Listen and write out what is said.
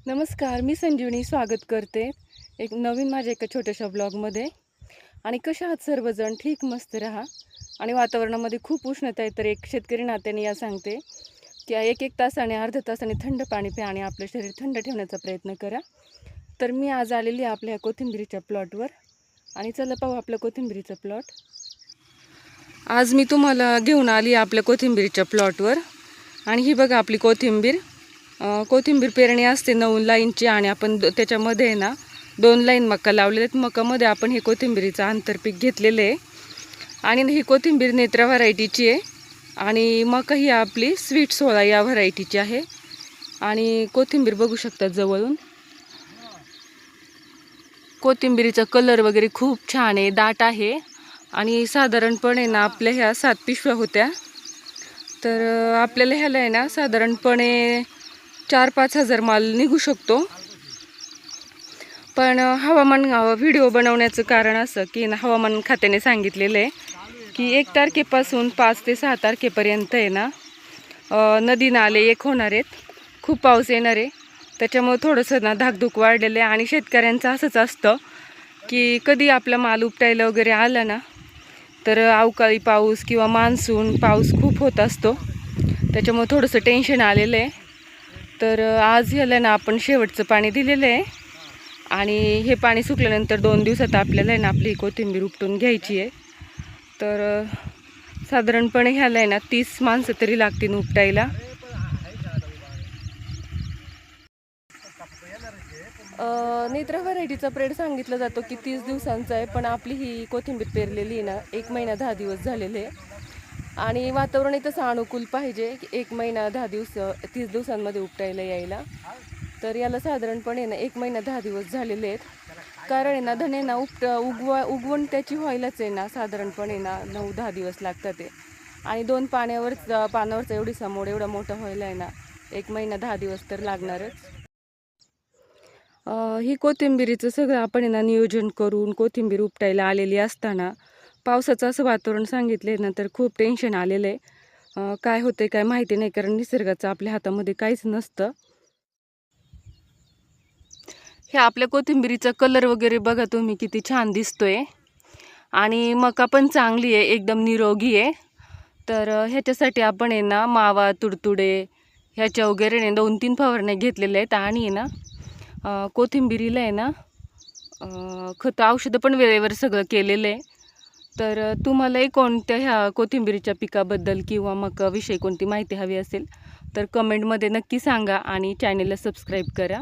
नमस्कार, मी संजीवनी स्वागत करते एक नवीन माझ्या एका छोट्याशा ब्लॉगमध्ये. आणि कशा आहात सर्वजण? ठीक मस्त राहा. आणि वातावरणामध्ये खूप उष्णता आहे, तर एक शेतकरी नात्याने या सांगते की एक एक तासाने अर्ध्या तासाने थंड पाणी प्या आणि आपलं शरीर थंड ठेवण्याचा प्रयत्न करा. तर मी आज आलेली आहे आपल्या कोथिंबिरीच्या प्लॉटवर आणि चला पाहू आपलं कोथिंबिरीचं प्लॉट. आज मी तुम्हाला घेऊन आली आपल्या कोथिंबिरीच्या प्लॉटवर. आणि ही बघा आपली कोथिंबीर. कोथिंबीर पेरणी असते 9 लाईनची आणि आपण त्याच्यामध्ये आहे ना 2 लाईन मका लावलेले आहेत. मकामध्ये आपण हे कोथिंबीरीचं आंतरपीक घेतलेलं आहे. आणि ही कोथिंबीर नेत्रा व्हरायटीची आहे आणि मका ही आपली स्वीट 16 या व्हरायटीची आहे. आणि कोथिंबीर बघू शकता जवळून. कोथिंबीरीचा कलर वगैरे खूप छान आहे, दाट आहे. आणि साधारणपणे ना आपल्या ह्या 7 पिशव्या होत्या. तर आपल्याला ह्याला आहे ना साधारणपणे 4-5 हजार माल निघू शकतो. पण हवामान व्हिडिओ बनवण्याचं कारण असं की हवामान खात्याने सांगितलेलं आहे की 1 तारखेपासून 5 ते 6 तारखेपर्यंत आहे ना नदी नाले एक होणार आहेत, खूप पाऊस येणार आहे. त्याच्यामुळे थोडंसं ना धाकधूक वाढलेलं आहे. आणि शेतकऱ्यांचं असंच असतं की कधी आपला माल उपटायला वगैरे आला ना तर अवकाळी पाऊस किंवा मान्सून पाऊस खूप होत असतो. त्याच्यामुळे थोडंसं टेन्शन आलेलं आहे. तर आज ह्याला ना आपण शेवटचं पाणी दिलेलं आहे आणि हे पाणी सुकल्यानंतर 2 दिवसात आपल्याला आहे ना आपली कोथिंबीर उपटून घ्यायची आहे. तर साधारणपणे ह्याला आहे ना 30 माणसं तरी लागतील उपटायला. नेत्रा व्हरायटीचा पिरियड सांगितलं जातो की 30 दिवसांचा आहे, पण आपली ही कोथिंबीर पेरलेली आहे ना 1 महिना 10 दिवस झालेले आहे. आणि वातावरण तसं अनुकूल पाहिजे की 1 महिना 10 दिवस 30 दिवसांमध्ये उपटायला यायला. तर याला साधारणपणे ना 1 महिना 10 दिवस झालेले आहेत. कारण आहे ना धने ना उगवण त्याची व्हायलाच आहे ना साधारणपणे ना 9-10 दिवस लागतात ते. आणि 2 पानावरचा एवढी समोर एवढा मोठा व्हायला आहे ना 1 महिना 10 दिवस तर लागणारच. ही कोथिंबीरीचं सगळं आपण ना नियोजन करून कोथिंबीर उपटायला आलेली असताना पावसाचं असं वातावरण सांगितले ना तर खूप टेन्शन आलेलं आहे. काय होते काय माहिती नाही, कारण निसर्गाचं आपल्या हातामध्ये काहीच नसतं. हे आपल्या कोथिंबीरीचा कलर वगैरे बघा तुम्ही किती छान दिसतोय. आणि मका पण चांगली आहे, एकदम निरोगी आहे. तर ह्याच्यासाठी आपण आहे ना मावा तुडतुडे ह्याच्या वगैरे 2-3 फवारण्या घेतलेल्या आहेत. आणि आहे ना कोथिंबीरीला आहे ना खतं औषधं पण वेळेवर सगळं केलेलं आहे. तर तुम्हालाही कोणत्या ह्या कोथिंबीरीच्या पिकाबद्दल किंवा मकाविषयी कोणती माहिती हवी असेल तर कमेंटमध्ये नक्की सांगा आणि चॅनलला सबस्क्राईब करा.